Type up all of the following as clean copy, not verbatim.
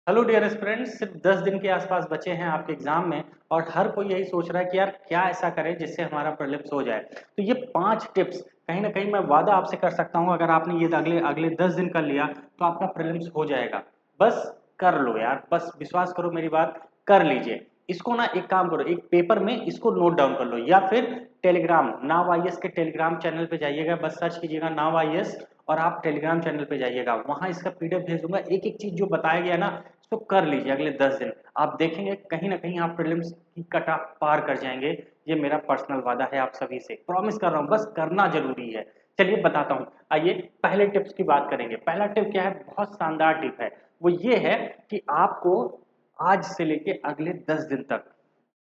Hello dear students, सिर्फ 10 दिन के आसपास बचे हैं आपके एग्जाम में और हर कोई यही सोच रहा है कि यार क्या ऐसा करें जिससे हमारा प्रीलिम्स हो जाए। तो ये 5 टिप्स कहीं ना कहीं मैं वादा आपसे कर सकता हूँ, अगर आपने ये अगले अगले 10 दिन कर लिया तो आपका प्रीलिम्स हो जाएगा। बस कर लो यार, बस विश्वास करो मेरी बात, कर लीजिए इसको ना। एक काम करो, एक पेपर में इसको नोट डाउन कर लो या फिर टेलीग्राम नाव आईएएस के टेलीग्राम चैनल पे जाइएगा, बस सर्च कीजिएगा नाव आईएएस और आप टेलीग्राम चैनल पे जाइएगा, वहां इसका पीडीएफ भेज दूंगा। एक एक चीज जो बताया गया ना इसको कर लीजिए अगले 10 दिन। आप देखेंगे कहीं ना कहीं आप प्रीलिम्स की कट ऑफ पार कर जाएंगे। ये मेरा पर्सनल वादा है आप सभी से, प्रॉमिस कर रहा हूँ, बस करना जरूरी है। चलिए बताता हूँ, आइए पहले टिप्स की बात करेंगे। पहला टिप क्या है, बहुत शानदार टिप है। वो ये है कि आपको आज से लेके अगले 10 दिन तक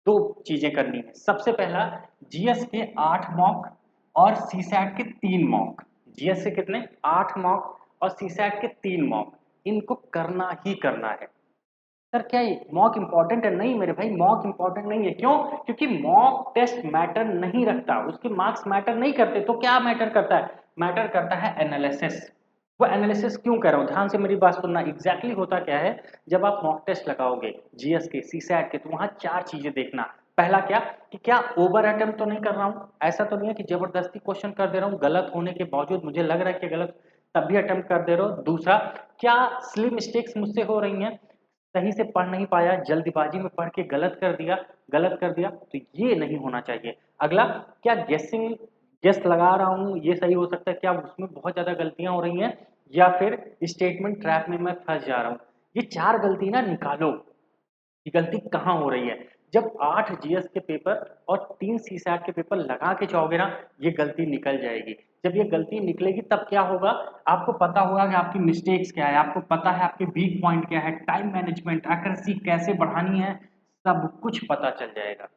दो चीजें करनी है। सबसे पहला, जीएस के 8 मॉक और सीसैट के 3 मॉक। जीएस के कितने, 8 मॉक और सीसैट के 3 मॉक, इनको करना ही करना है। सर क्या ये मॉक इंपॉर्टेंट है? नहीं मेरे भाई, मॉक इंपॉर्टेंट नहीं है। क्यों? क्योंकि मॉक टेस्ट मैटर नहीं रखता, उसके मार्क्स मैटर नहीं करते। तो क्या मैटर करता है? मैटर करता है एनालिसिस। वो एनालिसिस क्यों कर रहा हूँ, ध्यान से मेरी बात सुनना। एग्जैक्टली होता क्या है, जब आप मॉक टेस्ट लगाओगे जीएस के सीसैट के, तो वहां 4 चीजें देखना। पहला क्या, कि क्या ओवर अटेम्प्ट तो नहीं कर रहा हूँ, ऐसा तो नहीं है कि जबरदस्ती क्वेश्चन कर दे रहा हूँ गलत होने के बावजूद मुझे लग रहा है कि गलत, तब भी अटेम्प्ट कर दे रहा हूँ। दूसरा, क्या स्लिप मिस्टेक्स मुझसे हो रही हैं, सही से पढ़ नहीं पाया, जल्दबाजी में पढ़ के गलत कर दिया, तो ये नहीं होना चाहिए। अगला, क्या गेस लगा रहा हूँ ये सही हो सकता है, क्या उसमें बहुत ज्यादा गलतियां हो रही हैं या फिर स्टेटमेंट ट्रैप में मैं फंस जा रहा हूँ। ये 4 गलती ना निकालो कि गलती कहाँ हो रही है। जब 8 जीएस के पेपर और 3 सीसैट के पेपर लगा के जाओगे ना, ये गलती निकल जाएगी। जब ये गलती निकलेगी तब क्या होगा, आपको पता होगा कि आपकी मिस्टेक्स क्या है, आपको पता है आपके वीक पॉइंट क्या है, टाइम मैनेजमेंट, एक्यूरेसी कैसे बढ़ानी है, सब कुछ पता चल जाएगा।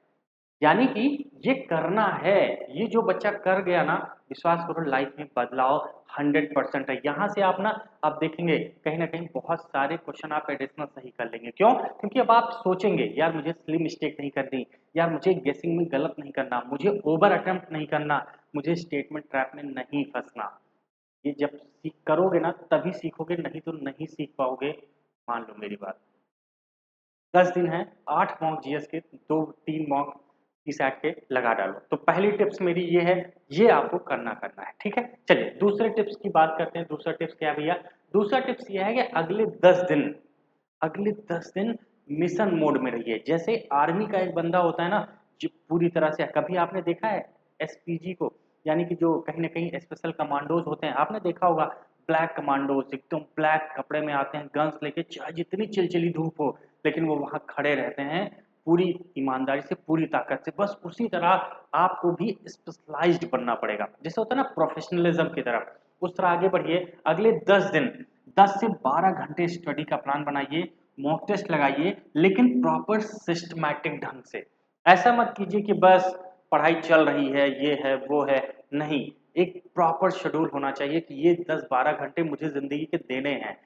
यानी कि ये करना है। ये जो बच्चा कर गया ना, विश्वास करो लाइफ में बदलाव 100% है। यहाँ से आप ना, आप देखेंगे कहीं ना कहीं बहुत सारे क्वेश्चन आप एडिशनल सही कर लेंगे। क्यों? क्योंकि अब आप सोचेंगे यार मुझे स्लिप मिस्टेक नहीं करनी, यार मुझे गेसिंग में गलत नहीं करना, मुझे ओवर अटेम्प्ट नहीं करना, मुझे स्टेटमेंट ट्रैप में नहीं फंसना। ये जब सीख करोगे ना तभी सीखोगे, नहीं तो नहीं सीख पाओगे, मान लो मेरी बात। 10 दिन है, 8 मॉक जीएस के, 2-3 मॉक सीसैट के लगा डालो। तो पहली टिप्स मेरी ये है, ये आपको करना है, ठीक है। चलिए दूसरे टिप्स की बात करते हैं। दूसरा टिप्स क्या है भैया? दूसरा टिप्स ये है कि अगले 10 दिन मिशन मोड में रहिए। जैसे आर्मी का एक बंदा होता है ना, जो पूरी तरह से, कभी आपने देखा है एसपीजी को, यानी कि जो कहीं ना कहीं स्पेशल कमांडोज होते हैं, आपने देखा होगा ब्लैक कमांडोज एकदम ब्लैक कपड़े में आते हैं, गन्स लेके, चाहे जितनी चिलचिली धूप हो लेकिन वो वहां खड़े रहते हैं पूरी ईमानदारी से, पूरी ताकत से। बस उसी तरह आपको भी स्पेशलाइज्ड बनना पड़ेगा, जैसे होता है ना प्रोफेशनलिज्म की तरफ, उस तरह आगे बढ़िए। अगले 10 दिन 10 से 12 घंटे स्टडी का प्लान बनाइए, मॉक टेस्ट लगाइए, लेकिन प्रॉपर सिस्टमैटिक ढंग से। ऐसा मत कीजिए कि बस पढ़ाई चल रही है, ये है वो है, नहीं। एक प्रॉपर शेड्यूल होना चाहिए कि ये 10-12 घंटे मुझे जिंदगी के देने हैं।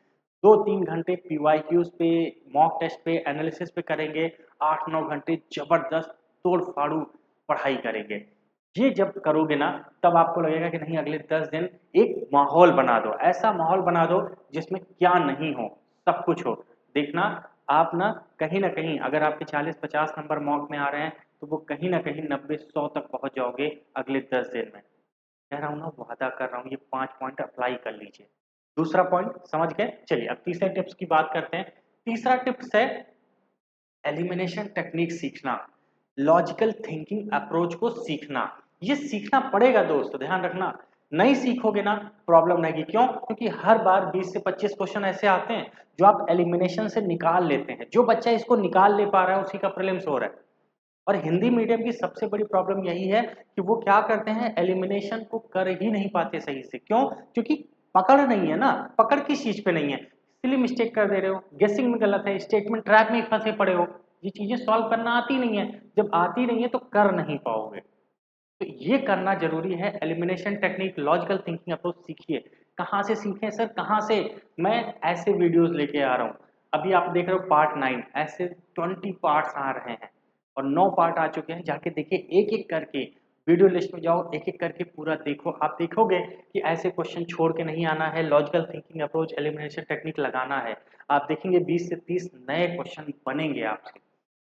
2-3 घंटे पीवाईक्यूज पे, मॉक टेस्ट पे, एनालिसिस पे करेंगे, 8-9 घंटे जबरदस्त तोड़ फाड़ू पढ़ाई करेंगे। ये जब करोगे ना, तब आपको लगेगा कि नहीं, अगले 10 दिन एक माहौल बना दो, ऐसा माहौल बना दो जिसमें क्या नहीं हो, सब कुछ हो। देखना, आप ना कहीं अगर आपके 40-50 नंबर मॉक में आ रहे हैं, तो वो कहीं ना कहीं 90-100 तक पहुंच जाओगे अगले 10 दिन में। कह रहा हूँ ना, वादा कर रहा हूँ, ये 5 पॉइंट अप्लाई कर लीजिए। दूसरा पॉइंट समझ गए? चलिए अब तीसरे टिप्स की बात करते हैं। तीसरा टिप्स है एलिमिनेशन टेक्निक सीखना, लॉजिकल थिंकिंग अप्रोच को सीखना। ये सीखना पड़ेगा दोस्त, ध्यान रखना। नहीं सीखोगे ना, प्रॉब्लम रहेगी। क्यों? क्योंकि हर बार 20 से 25 क्वेश्चन ऐसे आते हैं जो आप एलिमिनेशन से निकाल लेते हैं। जो बच्चा इसको निकाल ले पा रहा है उसी का प्रीलिम्स हो रहा है। और हिंदी मीडियम की सबसे बड़ी प्रॉब्लम यही है कि वो क्या करते हैं, एलिमिनेशन को कर ही नहीं पाते सही से। क्यों? क्योंकि पकड़ नहीं है ना। पकड़ किस चीज पे नहीं है, इसलिए मिस्टेक कर दे रहे हो, गेसिंग में गलत है, स्टेटमेंट ट्रैप में फंसे पड़े हो। ये चीजें सॉल्व करना आती नहीं है। जब आती नहीं है तो कर नहीं पाओगे। तो ये करना जरूरी है। Elimination technique, logical thinking approach सीखिए। कहाँ से सीखें सर, कहाँ से? मैं ऐसे वीडियोस लेके आ रहा हूँ। अभी आप देख रहे हो पार्ट 9, ऐसे 20 पार्ट्स आ रहे हैं और 9 पार्ट आ चुके हैं। जाके देखिए, एक एक करके वीडियो लिस्ट में जाओ, एक एक करके पूरा देखो। आप देखोगे कि ऐसे क्वेश्चन छोड़ के नहीं आना है, logical thinking approach, elimination technique लगाना है। आप देखेंगे 20 से 30 नए क्वेश्चन बनेंगे आपसे।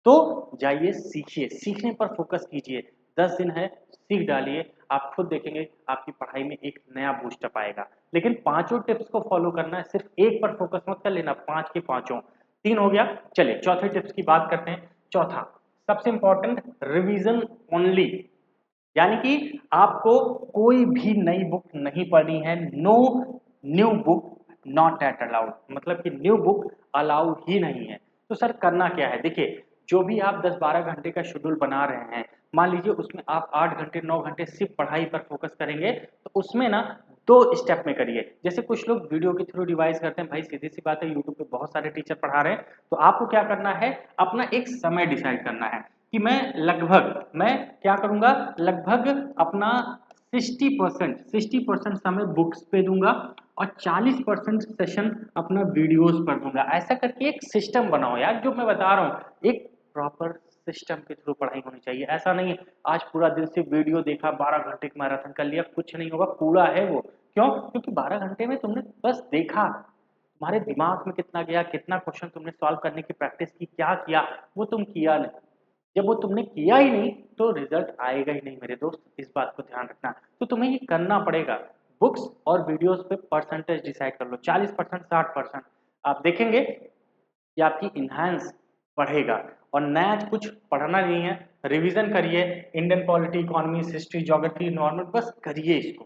तो जाइए सीखिए, सीखने पर फोकस कीजिए। 10 दिन है, सीख डालिए, आप खुद देखेंगे आपकी पढ़ाई में एक नया बूस्टअप आएगा। लेकिन पांचों टिप्स को फॉलो करना है, सिर्फ एक पर फोकस मत कर लेना, पांच के पांचों। 3 हो गया। चलिए चौथे टिप्स की बात करते हैं। चौथा सबसे इंपॉर्टेंट, रिवीजन ओनली, यानी कि आपको कोई भी नई बुक नहीं पढ़नी है। No new book not at allowed, मतलब कि न्यू बुक अलाउ ही नहीं है। तो सर करना क्या है? देखिए, जो भी आप 10-12 घंटे का शेड्यूल बना रहे हैं, मान लीजिए उसमें आप 8 घंटे 9 घंटे सिर्फ पढ़ाई पर फोकस करेंगे, तो उसमें ना 2 स्टेप में करिए। जैसे कुछ लोग वीडियो के थ्रू रिवाइज करते हैं, भाई सीधी सी बात है, यूट्यूब पे बहुत सारे टीचर पढ़ा रहे हैं, तो आपको क्या करना है, अपना एक समय डिसाइड करना है कि मैं क्या करूंगा, लगभग अपना 60% समय बुक्स पे दूंगा और 40% सेशन अपना वीडियोस पर दूंगा। ऐसा करके एक सिस्टम बनाओ यार, जो मैं बता रहा हूँ एक प्रॉपर सिस्टम के थ्रू पढ़ाई होनी चाहिए। ऐसा नहीं है आज पूरा दिन से वीडियो देखा, 12 घंटे का मैराथन कर लिया, कुछ नहीं होगा, कूड़ा है वो। क्यों? क्योंकि 12 घंटे में तुमने बस देखा, तुम्हारे दिमाग में कितना गया, कितना क्वेश्चन तुमने सॉल्व करने की प्रैक्टिस की, क्या किया, वो तुम किया नहीं। जब वो तुमने किया ही नहीं तो रिजल्ट आएगा ही नहीं मेरे दोस्त, इस बात को ध्यान रखना। तो तुम्हें ये करना पड़ेगा। बुक्स और वीडियोस पे परसेंटेज डिसाइड कर लो, 40% 60%। आप देखेंगे कि आपकी इन्हांस बढ़ेगा। और नया कुछ पढ़ना नहीं है, रिवीजन करिए, Indian polity, economy, history, geography, environment, बस करिए इसको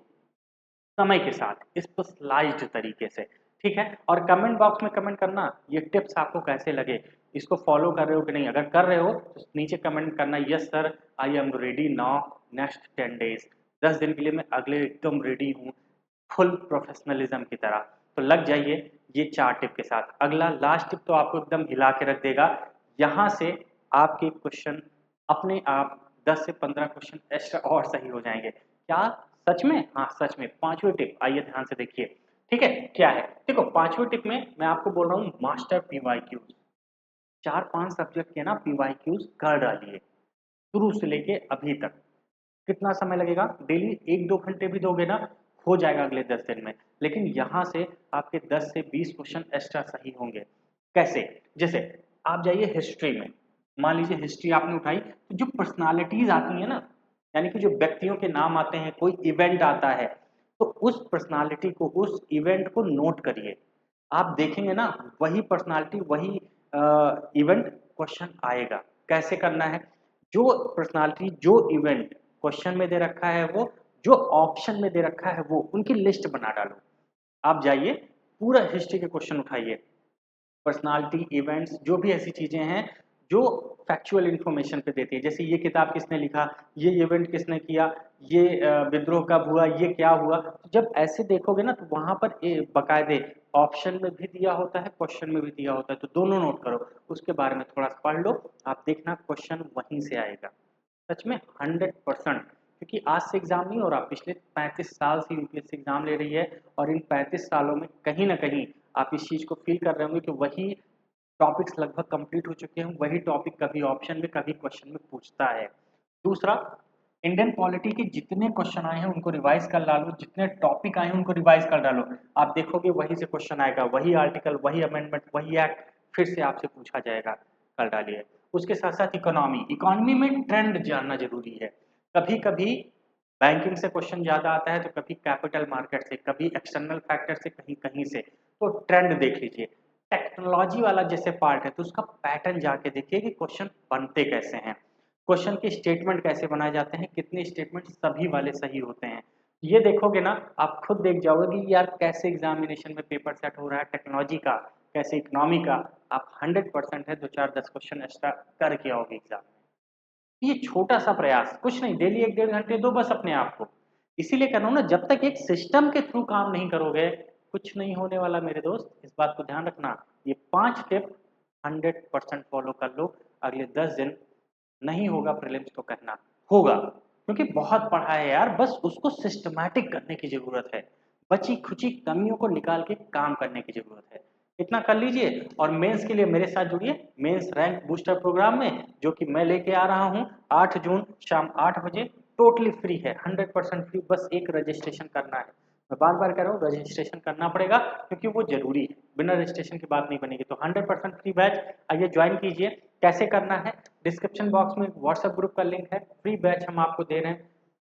समय के साथ स्पेशलाइज्ड तरीके से। ठीक है? और कमेंट बॉक्स में कमेंट करना, ये टिप्स आपको कैसे लगे, इसको फॉलो कर रहे हो कि नहीं। अगर कर रहे हो तो नीचे कमेंट करना, yes sir I am ready now, next 10 days, 10 दिन के लिए मैं अगले एकदम रेडी हूँ, फुल प्रोफेशनलिज्म की तरह। तो लग जाइए ये 4 टिप के साथ। अगला लास्ट टिप तो आपको एकदम हिला के रख देगा। यहाँ से आपके क्वेश्चन अपने आप 10 से 15 क्वेश्चन एक्स्ट्रा और सही हो जाएंगे। क्या सच में? हाँ सच में। पांचवी टिप आइए ध्यान से देखिए। ठीक है, क्या है? देखो, पांचवी टिप में मैं आपको बोल रहा हूँ मास्टर पीवाईक्यूज। 4-5 सब्जेक्ट के ना पीवाईक्यूज कर डालिए, शुरू से लेके अभी तक। कितना समय लगेगा? डेली 1-2 घंटे भी दोगे ना, हो जाएगा अगले 10 दिन में। लेकिन यहाँ से आपके 10 से 20 क्वेश्चन एक्स्ट्रा सही होंगे। कैसे? जैसे आप जाइए हिस्ट्री में, मान लीजिए हिस्ट्री आपने उठाई, तो जो पर्सनालिटीज आती है ना, यानी कि जो व्यक्तियों के नाम आते हैं, कोई इवेंट आता है, तो उस पर्सनालिटी को, उस इवेंट को नोट करिए। आप देखेंगे ना, वही पर्सनालिटी, वही इवेंट क्वेश्चन आएगा। कैसे करना है? जो पर्सनालिटी, जो इवेंट क्वेश्चन में दे रखा है, वो जो ऑप्शन में दे रखा है, वो उनकी लिस्ट बना डालो। आप जाइए पूरा हिस्ट्री के क्वेश्चन उठाइए, पर्सनालिटी, इवेंट्स, जो भी ऐसी चीजें हैं जो फैक्चुअल इंफॉर्मेशन पे देती है। जैसे ये किताब किसने लिखा, ये इवेंट किसने किया, ये विद्रोह कब हुआ, ये क्या हुआ। तो जब ऐसे देखोगे ना, तो वहां पर बकायदे ऑप्शन में भी दिया होता है, क्वेश्चन में भी दिया होता है, तो दोनों नोट करो, उसके बारे में थोड़ा सा पढ़ लो। आप देखना क्वेश्चन वहीं से आएगा, सच में 100%। क्योंकि आज से एग्जाम नहीं हो रहा, पिछले 35 साल से यूपीएससी एग्जाम ले रही है, और इन 35 सालों में कहीं ना कहीं आप इस चीज को फील कर रहे होंगे कि वही टॉपिक्स लगभग कंप्लीट हो चुके हैं, वही टॉपिक कभी ऑप्शन में कभी क्वेश्चन में पूछता है। दूसरा, इंडियन पॉलिटी के जितने क्वेश्चन आए हैं उनको रिवाइज कर डालो, जितने टॉपिक आए हैं उनको रिवाइज कर डालो। आप देखोगे वहीं से क्वेश्चन आएगा, वही आर्टिकल, वही अमेंडमेंट, वही एक्ट फिर से आपसे पूछा जाएगा, कर डालिए। उसके साथ साथ इकोनॉमी, इकोनॉमी में ट्रेंड जानना जरूरी है। कभी कभी बैंकिंग से क्वेश्चन ज्यादा आता है, तो कभी कैपिटल मार्केट से, कभी एक्सटर्नल फैक्टर से, कहीं कहीं से। तो ट्रेंड देख लीजिए। टेक्नोलॉजी वाला जैसे पार्ट है, तो उसका पैटर्न जाके देखिए कि क्वेश्चन बनते कैसे हैं, क्वेश्चन के स्टेटमेंट कैसे बनाए जाते हैं, कितने स्टेटमेंट सभी वाले सही होते हैं। ये देखोगे ना, आप खुद देख जाओगे कि यार कैसे एग्जामिनेशन में पेपर सेट हो रहा है टेक्नोलॉजी का, कैसे इकोनॉमी का। आप 100% है, 2-4-10 क्वेश्चन एक्स्ट्रा करके आओगे एग्जाम में। ये छोटा सा प्रयास, कुछ नहीं, डेली 1-1.5 घंटे दो बस अपने आप को। इसीलिए कह रहा हूं ना, जब तक एक सिस्टम के थ्रू काम नहीं करोगे, कुछ नहीं होने वाला मेरे दोस्त, इस बात को ध्यान रखना। ये 5 टिप 100% फॉलो कर लो, अगले 10 दिन नहीं होगा प्रीलिम्स तो कहना होगा, क्योंकि बहुत पढ़ा है यार, बस उसको सिस्टमैटिक करने की जरूरत है, बची खुची कमियों को निकाल के काम करने की जरूरत है। इतना कर लीजिए, और मेंस के लिए मेरे साथ जुड़िए मेंस रैंक बूस्टर प्रोग्राम में, जो कि मैं लेके आ रहा हूँ 8 जून शाम 8 बजे। टोटली फ्री है, 100% फ्री, बस एक रजिस्ट्रेशन करना है। मैं बार बार कह रहा हूँ रजिस्ट्रेशन करना पड़ेगा क्योंकि वो जरूरी है, बिना रजिस्ट्रेशन की बात नहीं बनेगी। तो 100% फ्री बैच, आइए ज्वाइन कीजिए। कैसे करना है, डिस्क्रिप्शन बॉक्स में व्हाट्सएप ग्रुप का लिंक है, फ्री बैच हम आपको दे रहे हैं,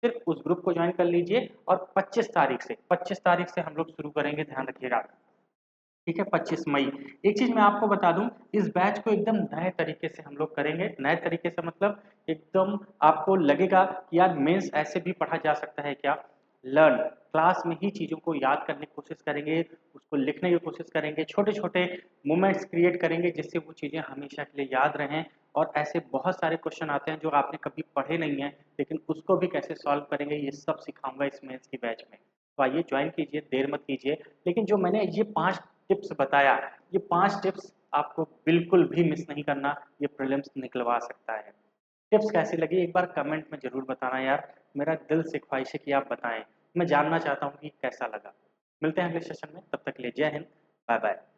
सिर्फ उस ग्रुप को ज्वाइन कर लीजिए। और 25 तारीख से हम लोग शुरू करेंगे, ध्यान रखिएगा, ठीक है, 25 मई। एक चीज मैं आपको बता दूं, इस बैच को एकदम नए तरीके से हम लोग करेंगे। नए तरीके से मतलब एकदम आपको लगेगा कि यार मेंस ऐसे भी पढ़ा जा सकता है क्या। लर्न, क्लास में ही चीज़ों को याद करने की कोशिश करेंगे, उसको लिखने की कोशिश करेंगे, छोटे छोटे मोमेंट्स क्रिएट करेंगे जिससे वो चीज़ें हमेशा के लिए याद रहें। और ऐसे बहुत सारे क्वेश्चन आते हैं जो आपने कभी पढ़े नहीं हैं, लेकिन उसको भी कैसे सॉल्व करेंगे ये सब सिखाऊंगा इस मेंस की बैच में। तो आइए ज्वाइन कीजिए, देर मत कीजिए। लेकिन जो मैंने ये 5 टिप्स बताया, ये 5 टिप्स आपको बिल्कुल भी मिस नहीं करना, ये प्रीलिम्स निकलवा सकता है। टिप्स कैसी लगी एक बार कमेंट में ज़रूर बताना यार, मेरा दिल से ख्वाहिश है कि आप बताएं, मैं जानना चाहता हूँ कि कैसा लगा। मिलते हैं अगले सेशन में, तब तक के लिए जय हिंद, बाय बाय।